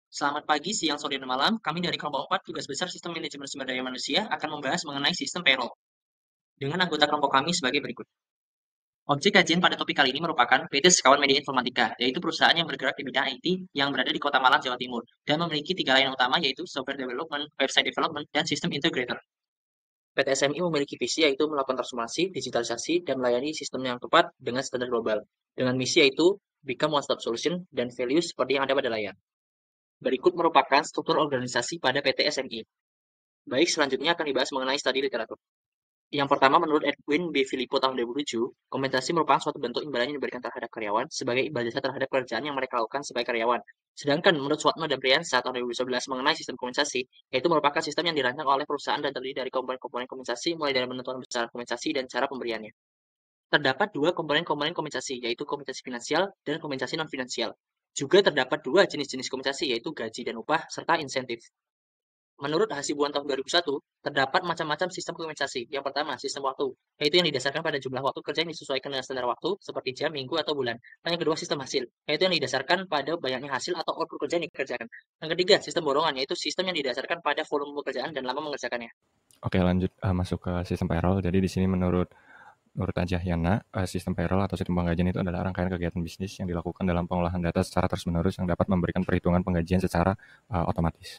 Selamat pagi, siang, sore, dan malam. Kami dari kelompok 4 tugas besar Sistem Manajemen Sumber Daya Manusia akan membahas mengenai sistem payroll dengan anggota kelompok kami sebagai berikut. Objek kajian pada topik kali ini merupakan PT Sekawan Media Informatika, yaitu perusahaan yang bergerak di bidang IT yang berada di Kota Malang, Jawa Timur, dan memiliki 3 layanan utama yaitu software development, website development, dan sistem integrator. PT SMI memiliki visi yaitu melakukan transformasi, digitalisasi, dan melayani sistem yang tepat dengan standar global. Dengan misi yaitu Become One Stop Solution dan values seperti yang ada pada layar. Berikut merupakan struktur organisasi pada PT SMI. Baik, selanjutnya akan dibahas mengenai studi literatur. Yang pertama, menurut Edwin B. Filippo tahun 2007, kompensasi merupakan suatu bentuk imbalan yang diberikan terhadap karyawan sebagai imbal jasa terhadap pekerjaan yang mereka lakukan sebagai karyawan. Sedangkan menurut Swatno dan Priyansa tahun 2011 mengenai sistem kompensasi, yaitu merupakan sistem yang dirancang oleh perusahaan dan terdiri dari komponen-komponen kompensasi mulai dari penentuan besaran kompensasi dan cara pemberiannya. Terdapat dua komponen-komponen kompensasi, yaitu kompensasi finansial dan kompensasi non-finansial. Juga terdapat dua jenis-jenis kompensasi, yaitu gaji dan upah, serta insentif. Menurut Hasibuan tahun 2001, terdapat macam-macam sistem kompensasi. Yang pertama, sistem waktu, yaitu yang didasarkan pada jumlah waktu kerja yang disesuaikan dengan standar waktu, seperti jam, minggu, atau bulan. Dan yang kedua, sistem hasil, yaitu yang didasarkan pada banyaknya hasil atau output kerja yang dikerjakan. Yang ketiga, sistem borongan, yaitu sistem yang didasarkan pada volume pekerjaan dan lama mengerjakannya. Oke, lanjut masuk ke sistem payroll. Jadi di sini menurut menurut Ajah Yana, sistem payroll atau sistem penggajian itu adalah rangkaian kegiatan bisnis yang dilakukan dalam pengolahan data secara terus-menerus yang dapat memberikan perhitungan penggajian secara otomatis.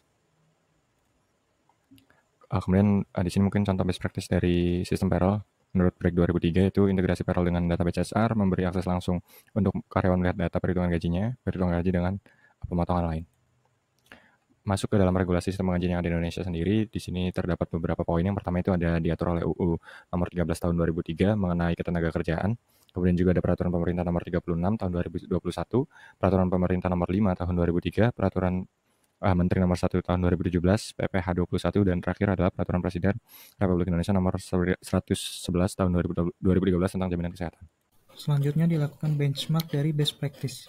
Kemudian di sini mungkin contoh best practice dari sistem payroll menurut Break 2003 itu integrasi payroll dengan database HR, memberi akses langsung untuk karyawan melihat data perhitungan gajinya, perhitungan gaji dengan pemotongan lain. Masuk ke dalam regulasi sistem penggajian yang ada di Indonesia sendiri, di sini terdapat beberapa poin. Yang pertama itu ada diatur oleh UU nomor 13 tahun 2003 mengenai ketenagakerjaan. Kemudian juga ada peraturan pemerintah nomor 36 tahun 2021, peraturan pemerintah nomor 5 tahun 2003, peraturan Menteri nomor 1 tahun 2017, PPh 21, dan terakhir adalah peraturan Presiden Republik Indonesia nomor 111 tahun 2013 tentang jaminan kesehatan. Selanjutnya dilakukan benchmark dari best practice.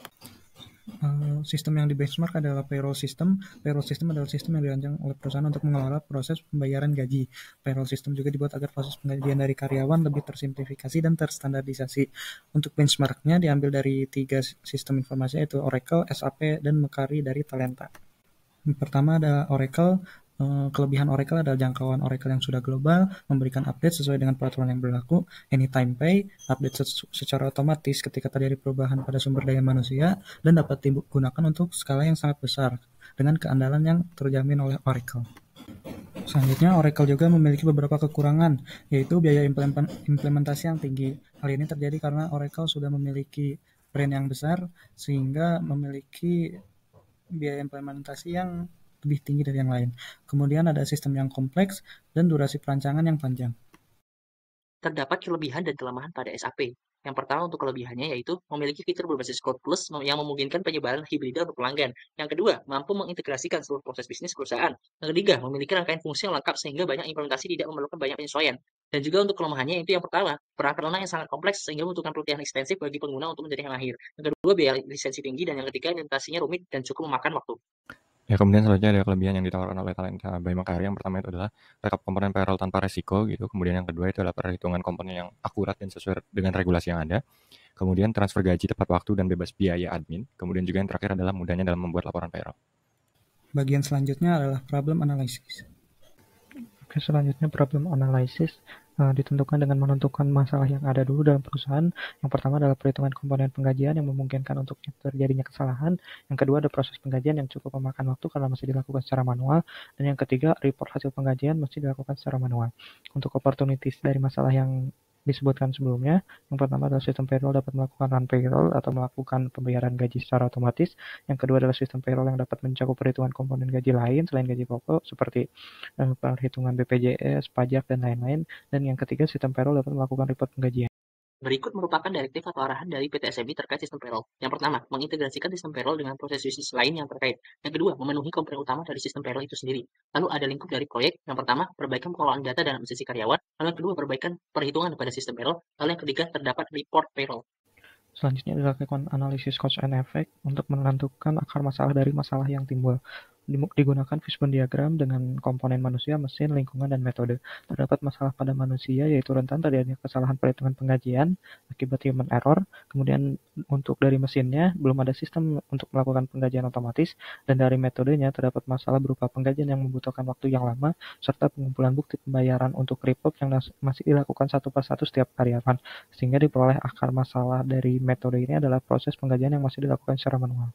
Sistem yang di benchmark adalah payroll system. Payroll system adalah sistem yang dirancang oleh perusahaan untuk mengelola proses pembayaran gaji. Payroll system juga dibuat agar proses penggajian dari karyawan lebih tersimplifikasi dan terstandardisasi. Untuk benchmarknya diambil dari 3 sistem informasi yaitu Oracle, SAP, dan Mercari dari Talenta. Yang pertama ada Oracle. Kelebihan Oracle adalah jangkauan Oracle yang sudah global, memberikan update sesuai dengan peraturan yang berlaku, anytime pay, update secara otomatis ketika terjadi perubahan pada sumber daya manusia, dan dapat digunakan untuk skala yang sangat besar, dengan keandalan yang terjamin oleh Oracle. Selanjutnya, Oracle juga memiliki beberapa kekurangan, yaitu biaya implementasi yang tinggi. Hal ini terjadi karena Oracle sudah memiliki brand yang besar, sehingga memiliki biaya implementasi yang lebih tinggi dari yang lain. Kemudian ada sistem yang kompleks dan durasi perancangan yang panjang. Terdapat kelebihan dan kelemahan pada SAP. Yang pertama untuk kelebihannya yaitu memiliki fitur berbasis Cloud Plus yang memungkinkan penyebaran hibrida untuk pelanggan. Yang kedua, mampu mengintegrasikan seluruh proses bisnis perusahaan. Yang ketiga, memiliki rangkaian fungsi yang lengkap sehingga banyak implementasi tidak memerlukan banyak penyesuaian. Dan juga untuk kelemahannya itu yang pertama, perangkat lunak yang sangat kompleks sehingga membutuhkan pelatihan ekstensif bagi pengguna untuk menjadi yang mahir. Yang kedua, biaya lisensi tinggi, dan yang ketiga, implementasinya rumit dan cukup memakan waktu. Ya, kemudian selanjutnya ada kelebihan yang ditawarkan oleh Talenta by Makarim. Yang pertama itu adalah backup komponen payroll tanpa resiko gitu. Kemudian yang kedua itu adalah perhitungan komponen yang akurat dan sesuai dengan regulasi yang ada. Kemudian transfer gaji tepat waktu dan bebas biaya admin. Kemudian juga yang terakhir adalah mudahnya dalam membuat laporan payroll. Bagian selanjutnya adalah problem analysis. Oke, selanjutnya problem analysis ditentukan dengan menentukan masalah yang ada dulu dalam perusahaan. Yang pertama adalah perhitungan komponen penggajian yang memungkinkan untuk terjadinya kesalahan. Yang kedua ada proses penggajian yang cukup memakan waktu karena masih dilakukan secara manual. Dan yang ketiga, report hasil penggajian mesti dilakukan secara manual. Untuk opportunities dari masalah yang disebutkan sebelumnya, yang pertama adalah sistem payroll dapat melakukan run payroll atau melakukan pembayaran gaji secara otomatis. Yang kedua adalah sistem payroll yang dapat mencakup perhitungan komponen gaji lain selain gaji pokok seperti perhitungan BPJS, pajak, dan lain-lain. Dan yang ketiga, sistem payroll dapat melakukan report penggajian. Berikut merupakan direktif atau arahan dari PT SMI terkait sistem payroll. Yang pertama, mengintegrasikan sistem payroll dengan proses bisnis lain yang terkait. Yang kedua, memenuhi komponen utama dari sistem payroll itu sendiri. Lalu ada lingkup dari proyek. Yang pertama, perbaikan pengelolaan data dan sisi karyawan. Lalu yang kedua, perbaikan perhitungan pada sistem payroll. Lalu yang ketiga, terdapat report payroll. Selanjutnya dilakukan analisis cause and effect untuk menentukan akar masalah dari masalah yang timbul. digunakan fishbone diagram dengan komponen manusia, mesin, lingkungan, dan metode. Terdapat masalah pada manusia, yaitu rentan terjadinya kesalahan perhitungan penggajian akibat human error. Kemudian untuk dari mesinnya, belum ada sistem untuk melakukan penggajian otomatis, dan dari metodenya terdapat masalah berupa penggajian yang membutuhkan waktu yang lama, serta pengumpulan bukti pembayaran untuk report yang masih dilakukan satu persatu setiap karyawan, sehingga diperoleh akar masalah dari metode ini adalah proses penggajian yang masih dilakukan secara manual.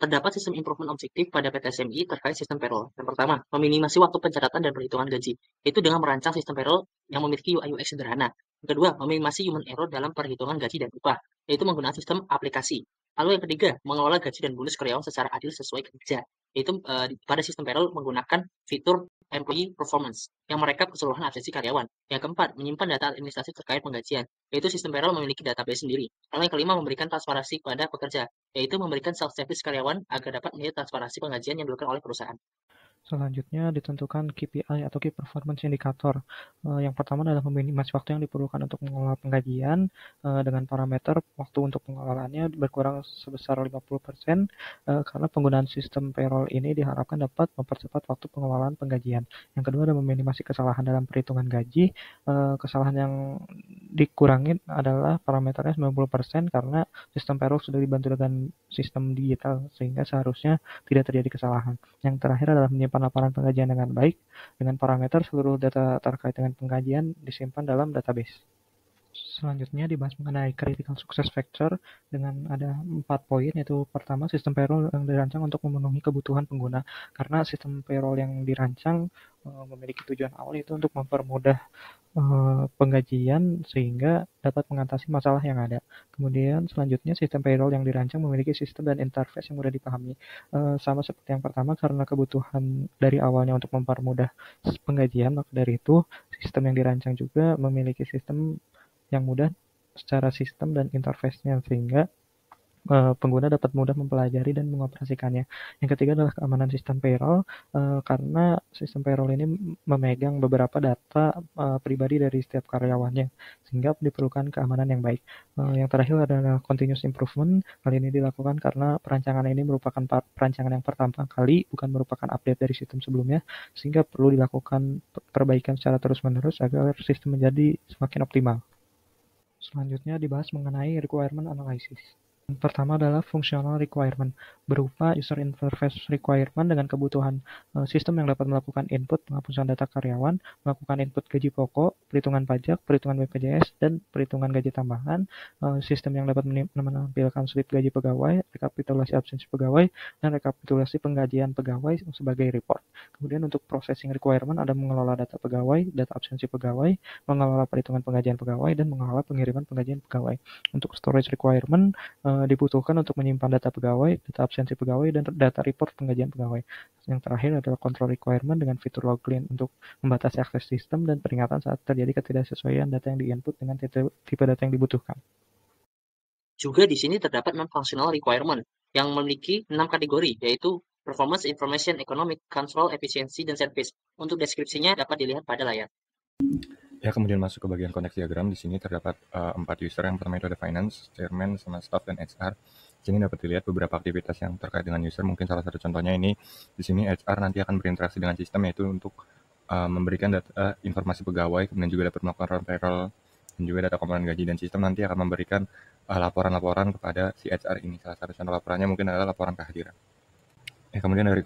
Terdapat sistem improvement objektif pada PT SMI terkait sistem payroll. Yang pertama, meminimasi waktu pencatatan dan perhitungan gaji, yaitu dengan merancang sistem payroll yang memiliki UI/UX sederhana. Yang kedua, meminimasi human error dalam perhitungan gaji dan upah, yaitu menggunakan sistem aplikasi. Lalu yang ketiga, mengelola gaji dan bonus karyawan secara adil sesuai kerja, yaitu pada sistem payroll menggunakan fitur employee performance yang merekap keseluruhan absensi karyawan. Yang keempat, menyimpan data administrasi terkait penggajian, yaitu sistem payroll memiliki database sendiri. Lalu yang kelima, memberikan transparansi pada pekerja, yaitu memberikan self-service karyawan agar dapat melihat transparansi penggajian yang dilakukan oleh perusahaan. Selanjutnya ditentukan KPI atau Key Performance Indicator. Yang pertama adalah meminimasi waktu yang diperlukan untuk mengelola penggajian dengan parameter waktu untuk pengelolaannya berkurang sebesar 50% karena penggunaan sistem payroll ini diharapkan dapat mempercepat waktu pengelolaan penggajian. Yang kedua adalah meminimasi kesalahan dalam perhitungan gaji. Kesalahan yang dikurangi adalah parameternya 90% karena sistem payroll sudah dibantu dengan sistem digital sehingga seharusnya tidak terjadi kesalahan. Yang terakhir adalah menyimpan laporan penggajian dengan baik, dengan parameter seluruh data terkait dengan penggajian disimpan dalam database. Selanjutnya dibahas mengenai critical success factor dengan ada 4 poin, yaitu pertama, sistem payroll yang dirancang untuk memenuhi kebutuhan pengguna. Karena sistem payroll yang dirancang memiliki tujuan awal itu untuk mempermudah penggajian sehingga dapat mengatasi masalah yang ada. Kemudian selanjutnya sistem payroll yang dirancang memiliki sistem dan interface yang mudah dipahami. Sama seperti yang pertama, karena kebutuhan dari awalnya untuk mempermudah penggajian, maka dari itu sistem yang dirancang juga memiliki sistem yang mudah secara sistem dan interface-nya sehingga pengguna dapat mudah mempelajari dan mengoperasikannya. Yang ketiga adalah keamanan sistem payroll, karena sistem payroll ini memegang beberapa data pribadi dari setiap karyawannya, sehingga diperlukan keamanan yang baik. Yang terakhir adalah continuous improvement. Hal ini dilakukan karena perancangan ini merupakan perancangan yang pertama kali, bukan merupakan update dari sistem sebelumnya, sehingga perlu dilakukan perbaikan secara terus-menerus agar sistem menjadi semakin optimal. Selanjutnya dibahas mengenai requirement analysis. Yang pertama adalah functional requirement, berupa user interface requirement dengan kebutuhan sistem yang dapat melakukan input penghapusan data karyawan, melakukan input gaji pokok, perhitungan pajak, perhitungan BPJS, dan perhitungan gaji tambahan, sistem yang dapat menampilkan slip gaji pegawai, rekapitulasi absensi pegawai, dan rekapitulasi penggajian pegawai sebagai report. Kemudian untuk processing requirement ada mengelola data pegawai, data absensi pegawai, mengelola perhitungan penggajian pegawai, dan mengelola pengiriman penggajian pegawai. Untuk storage requirement dibutuhkan untuk menyimpan data pegawai, data absensi pegawai, dan data report penggajian pegawai. Yang terakhir adalah control requirement dengan fitur log clean untuk membatasi akses sistem dan peringatan saat terjadi ketidaksesuaian data yang di-input dengan tipe data yang dibutuhkan. Juga di sini terdapat non-functional requirement yang memiliki 6 kategori, yaitu performance, information, economic, control, efficiency, dan service. Untuk deskripsinya dapat dilihat pada layar. Ya, kemudian masuk ke bagian konteks diagram. Di sini terdapat 4 user. Yang pertama itu ada finance, chairman, sama staff, dan HR. Di sini dapat dilihat beberapa aktivitas yang terkait dengan user. Mungkin salah satu contohnya ini, di sini HR nanti akan berinteraksi dengan sistem, yaitu untuk memberikan data informasi pegawai, kemudian juga dapat melakukan run payroll, dan juga data komponen gaji, dan sistem nanti akan memberikan laporan-laporan kepada si HR ini. Salah satu contoh laporannya mungkin adalah laporan kehadiran. Kemudian dari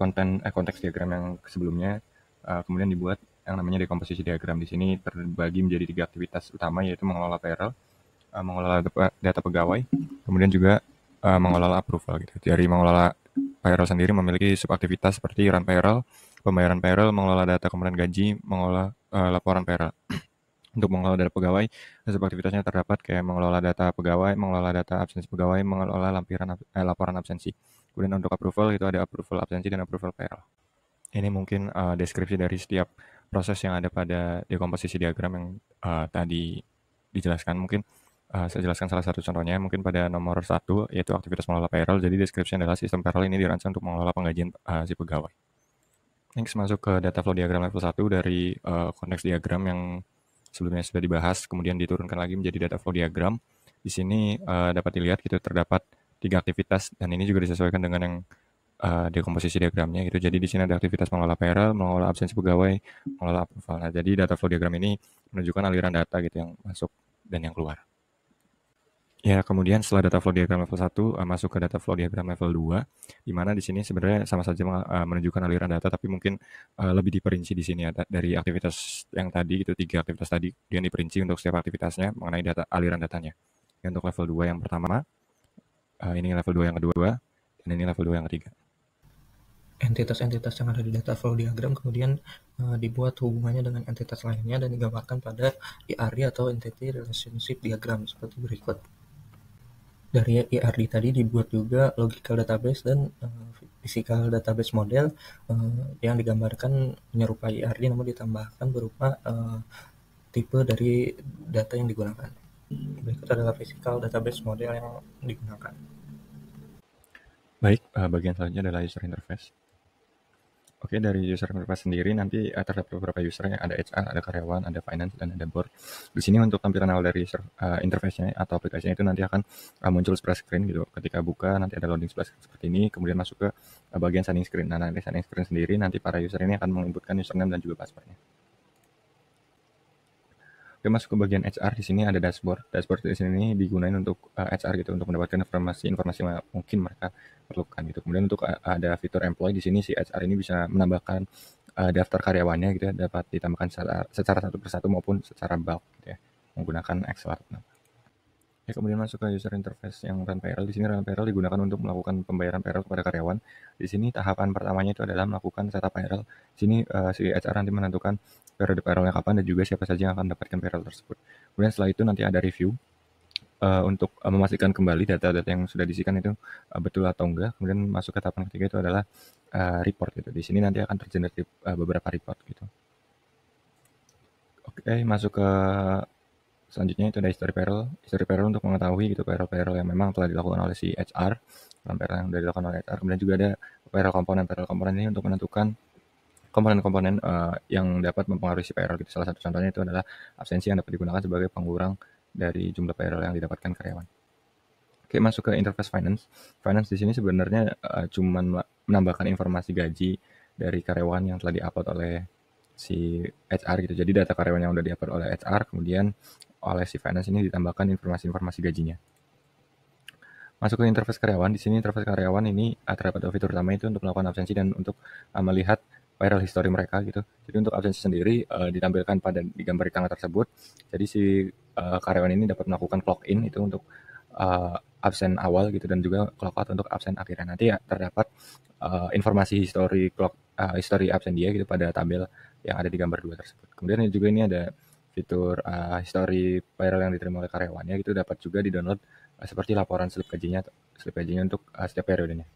konteks diagram yang sebelumnya, kemudian dibuat yang namanya dekomposisi diagram. Di sini terbagi menjadi 3 aktivitas utama, yaitu mengelola payroll, mengelola data pegawai, kemudian juga mengelola approval. Gitu. Dari mengelola payroll sendiri memiliki subaktivitas seperti run payroll, pembayaran payroll, mengelola data komponen gaji, mengelola laporan payroll. Untuk mengelola data pegawai, subaktivitasnya terdapat kayak mengelola data pegawai, mengelola data absensi pegawai, mengelola laporan absensi. Kemudian untuk approval itu ada approval absensi dan approval payroll. Ini mungkin deskripsi dari setiap proses yang ada pada dekomposisi diagram yang tadi dijelaskan. Mungkin saya jelaskan salah satu contohnya, mungkin pada nomor 1, yaitu aktivitas mengelola payroll. Jadi deskripsi adalah sistem payroll ini dirancang untuk mengelola penggajian si pegawai. Next, masuk ke data flow diagram level 1 dari konteks diagram yang sebelumnya sudah dibahas, kemudian diturunkan lagi menjadi data flow diagram. Di sini dapat dilihat gitu terdapat 3 aktivitas, dan ini juga disesuaikan dengan yang dekomposisi diagramnya gitu. Jadi di sini ada aktivitas mengelola payroll, mengelola absensi pegawai, mengelola approval. Nah, jadi data flow diagram ini menunjukkan aliran data gitu yang masuk dan yang keluar. Ya, kemudian setelah data flow diagram level 1 masuk ke data flow diagram level 2, di mana di sini sebenarnya sama saja menunjukkan aliran data, tapi mungkin lebih diperinci di sini ya dari aktivitas yang tadi itu 3 aktivitas tadi, dia diperinci untuk setiap aktivitasnya mengenai data aliran datanya. Ya, untuk level 2 yang pertama, ini level 2 yang kedua, dan ini level 2 yang ketiga. Entitas-entitas yang ada di data flow diagram kemudian dibuat hubungannya dengan entitas lainnya dan digambarkan pada ERD atau Entity Relationship Diagram seperti berikut. Dari ERD tadi dibuat juga logical database dan physical database model yang digambarkan menyerupai ERD namun ditambahkan berupa tipe dari data yang digunakan. Berikut adalah physical database model yang digunakan. Baik, bagian selanjutnya adalah user interface. Oke, dari user interface sendiri nanti terdapat beberapa usernya, ada HR, ada karyawan, ada finance, dan ada board. Di sini untuk tampilan awal dari interface-nya atau aplikasinya itu nanti akan muncul splash screen gitu. Ketika buka nanti ada loading splash screen seperti ini, kemudian masuk ke bagian signing screen. Nah, nanti signing screen sendiri nanti para user ini akan menginputkan username dan juga passwordnya. Oke, masuk ke bagian HR, di sini ada dashboard. Dashboard di sini digunakan untuk HR gitu, untuk mendapatkan informasi yang mungkin mereka perlukan gitu. Kemudian untuk ada fitur employee, di sini si HR ini bisa menambahkan daftar karyawannya gitu ya, dapat ditambahkan secara satu persatu maupun secara bulk gitu ya, menggunakan Excel. Ya, kemudian masuk ke user interface yang run payroll. Di sini run payroll digunakan untuk melakukan pembayaran payroll kepada karyawan. Di sini tahapan pertamanya itu adalah melakukan setup payroll. Di sini si HR nanti menentukan periode payrollnya kapan dan juga siapa saja yang akan mendapatkan payroll tersebut. Kemudian setelah itu nanti ada review untuk memastikan kembali data-data yang sudah diisikan itu betul atau enggak. Kemudian masuk ke tahapan ketiga itu adalah report gitu. Di sini nanti akan tergenerate beberapa report gitu. Oke, masuk ke selanjutnya itu ada history payroll. History payroll untuk mengetahui gitu payroll yang memang telah dilakukan oleh si HR, payroll yang sudah dilakukan oleh HR. Kemudian juga ada payroll komponen ini untuk menentukan komponen-komponen yang dapat mempengaruhi si payroll gitu. Salah satu contohnya itu adalah absensi yang dapat digunakan sebagai pengurang dari jumlah payroll yang didapatkan karyawan. Oke, masuk ke interface finance. Finance di sini sebenarnya cuma menambahkan informasi gaji dari karyawan yang telah diupload oleh si HR gitu. Jadi data karyawan yang sudah diupload oleh HR, kemudian oleh si finance ini ditambahkan informasi-informasi gajinya. Masuk ke interface karyawan. Di sini interface karyawan ini terdapat fitur utama itu untuk melakukan absensi dan untuk melihat payroll history mereka gitu. Jadi untuk absensi sendiri ditampilkan di gambar di tengah tersebut. Jadi si karyawan ini dapat melakukan clock in itu untuk absen awal gitu dan juga clock out untuk absen akhirnya. Nanti ya terdapat informasi history absen dia gitu pada tabel yang ada di gambar 2 tersebut. Kemudian juga ini ada fitur history payroll yang diterima oleh karyawannya gitu dapat juga di-download seperti laporan slip gajinya untuk setiap periodenya.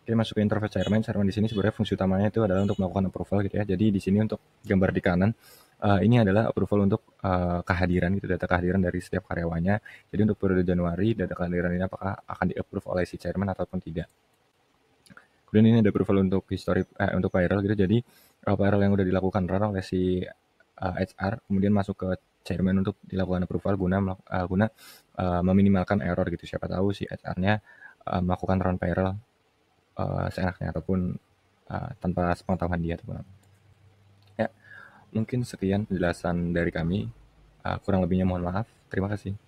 Oke, masuk ke interface Chairman. Chairman di sini sebenarnya fungsi utamanya itu adalah untuk melakukan approval gitu ya. Jadi di sini untuk gambar di kanan ini adalah approval untuk kehadiran gitu, data kehadiran dari setiap karyawannya. Jadi untuk periode Januari data kehadiran ini apakah akan di-approve oleh si Chairman ataupun tidak. Kemudian ini ada approval untuk history untuk payroll gitu. Jadi payroll yang sudah dilakukan run oleh si HR kemudian masuk ke Chairman untuk dilakukan approval guna meminimalkan error gitu. Siapa tahu si HR-nya melakukan run payroll seenaknya ataupun tanpa sepengetahuan dia ataupun apa. Ya, mungkin sekian penjelasan dari kami. Kurang lebihnya mohon maaf. Terima kasih.